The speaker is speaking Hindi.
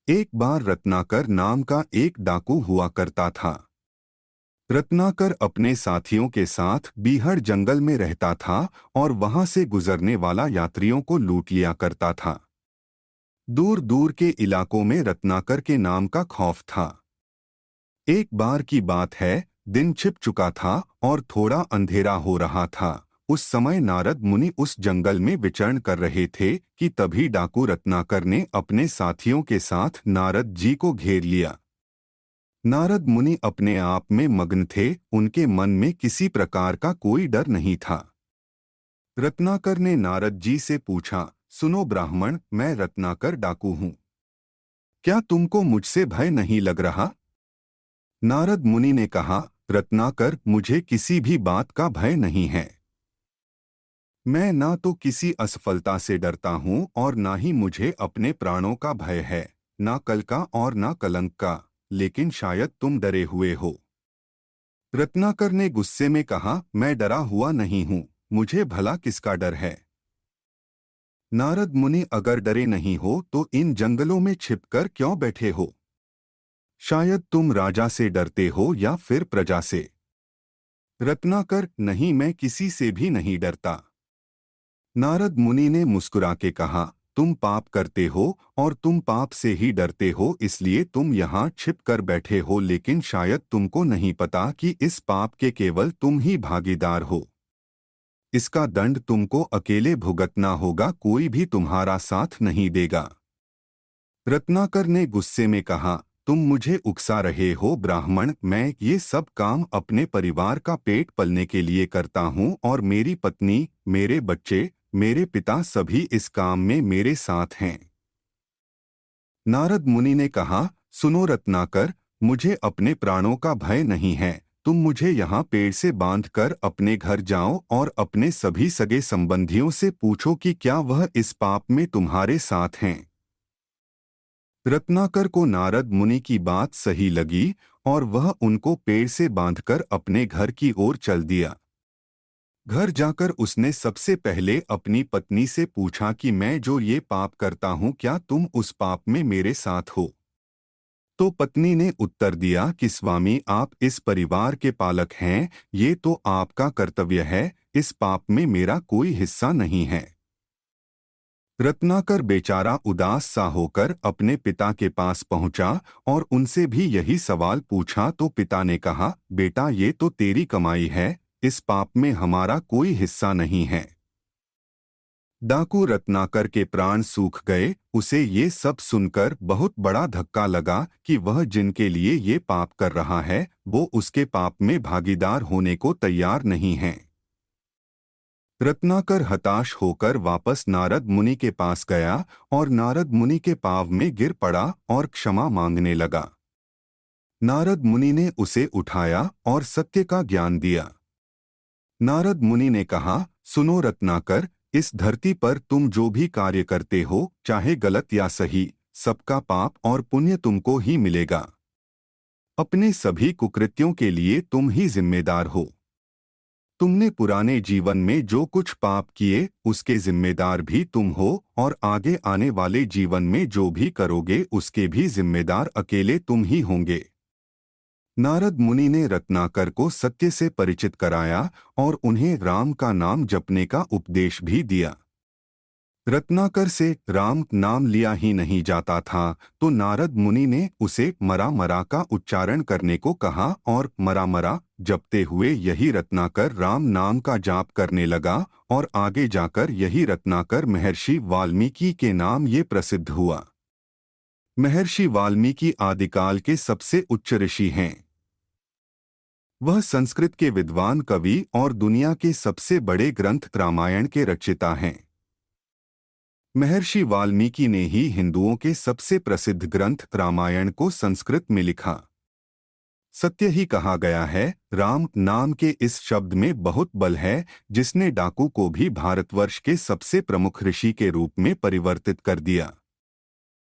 एक बार रत्नाकर नाम का एक डाकू हुआ करता था। रत्नाकर अपने साथियों के साथ बीहड़ जंगल में रहता था और वहां से गुजरने वाला यात्रियों को लूट लिया करता था। दूर दूर के इलाकों में रत्नाकर के नाम का खौफ था। एक बार की बात है, दिन छिप चुका था और थोड़ा अंधेरा हो रहा था। उस समय नारद मुनि उस जंगल में विचरण कर रहे थे कि तभी डाकू रत्नाकर ने अपने साथियों के साथ नारद जी को घेर लिया। नारद मुनि अपने आप में मग्न थे, उनके मन में किसी प्रकार का कोई डर नहीं था। रत्नाकर ने नारद जी से पूछा, सुनो ब्राह्मण, मैं रत्नाकर डाकू हूँ। क्या तुमको मुझसे भय नहीं लग रहा? नारद मुनि ने कहा, रत्नाकर, मुझे किसी भी बात का भय नहीं है। मैं ना तो किसी असफलता से डरता हूँ और ना ही मुझे अपने प्राणों का भय है, ना कल का और ना कलंक का, लेकिन शायद तुम डरे हुए हो। रत्नाकर ने गुस्से में कहा, मैं डरा हुआ नहीं हूँ, मुझे भला किसका डर है? नारद मुनि, अगर डरे नहीं हो तो इन जंगलों में छिपकर क्यों बैठे हो? शायद तुम राजा से डरते हो या फिर प्रजा से। रत्नाकर, नहीं, मैं किसी से भी नहीं डरता। नारद मुनि ने मुस्कुरा के कहा, तुम पाप करते हो और तुम पाप से ही डरते हो, इसलिए तुम यहाँ छिप कर बैठे हो, लेकिन शायद तुमको नहीं पता कि इस पाप के केवल तुम ही भागीदार हो। इसका दंड तुमको अकेले भुगतना होगा, कोई भी तुम्हारा साथ नहीं देगा। रत्नाकर ने गुस्से में कहा, तुम मुझे उकसा रहे हो ब्राह्मण, मैं ये सब काम अपने परिवार का पेट पलने के लिए करता हूँ और मेरी पत्नी, मेरे बच्चे, मेरे पिता सभी इस काम में मेरे साथ हैं। नारद मुनि ने कहा, सुनो रत्नाकर, मुझे अपने प्राणों का भय नहीं है। तुम मुझे यहाँ पेड़ से बांधकर अपने घर जाओ और अपने सभी सगे संबंधियों से पूछो कि क्या वह इस पाप में तुम्हारे साथ हैं। रत्नाकर को नारद मुनि की बात सही लगी और वह उनको पेड़ से बांधकर अपने घर की ओर चल दिया। घर जाकर उसने सबसे पहले अपनी पत्नी से पूछा कि मैं जो ये पाप करता हूँ, क्या तुम उस पाप में मेरे साथ हो? तो पत्नी ने उत्तर दिया कि स्वामी, आप इस परिवार के पालक हैं, ये तो आपका कर्तव्य है, इस पाप में मेरा कोई हिस्सा नहीं है। रत्नाकर बेचारा उदास सा होकर अपने पिता के पास पहुंचा और उनसे भी यही सवाल पूछा, तो पिता ने कहा, बेटा, ये तो तेरी कमाई है, इस पाप में हमारा कोई हिस्सा नहीं है। डाकू रत्नाकर के प्राण सूख गए। उसे ये सब सुनकर बहुत बड़ा धक्का लगा कि वह जिनके लिए ये पाप कर रहा है, वो उसके पाप में भागीदार होने को तैयार नहीं है। रत्नाकर हताश होकर वापस नारद मुनि के पास गया और नारद मुनि के पांव में गिर पड़ा और क्षमा मांगने लगा। नारद मुनि ने उसे उठाया और सत्य का ज्ञान दिया। नारद मुनि ने कहा, सुनो रत्नाकर, इस धरती पर तुम जो भी कार्य करते हो, चाहे गलत या सही, सबका पाप और पुण्य तुमको ही मिलेगा। अपने सभी कुकृत्यों के लिए तुम ही जिम्मेदार हो। तुमने पुराने जीवन में जो कुछ पाप किए, उसके जिम्मेदार भी तुम हो और आगे आने वाले जीवन में जो भी करोगे, उसके भी जिम्मेदार अकेले तुम ही होंगे। नारद मुनि ने रत्नाकर को सत्य से परिचित कराया और उन्हें राम का नाम जपने का उपदेश भी दिया। रत्नाकर से राम नाम लिया ही नहीं जाता था, तो नारद मुनि ने उसे मरा मरा का उच्चारण करने को कहा और मरा मरा जपते हुए यही रत्नाकर राम नाम का जाप करने लगा और आगे जाकर यही रत्नाकर महर्षि वाल्मीकि के नाम ये प्रसिद्ध हुआ। महर्षि वाल्मीकि आदिकाल के सबसे उच्च ऋषि हैं। वह संस्कृत के विद्वान कवि और दुनिया के सबसे बड़े ग्रंथ रामायण के रचयिता हैं। महर्षि वाल्मीकि ने ही हिंदुओं के सबसे प्रसिद्ध ग्रंथ रामायण को संस्कृत में लिखा। सत्य ही कहा गया है, राम नाम के इस शब्द में बहुत बल है, जिसने डाकू को भी भारतवर्ष के सबसे प्रमुख ऋषि के रूप में परिवर्तित कर दिया।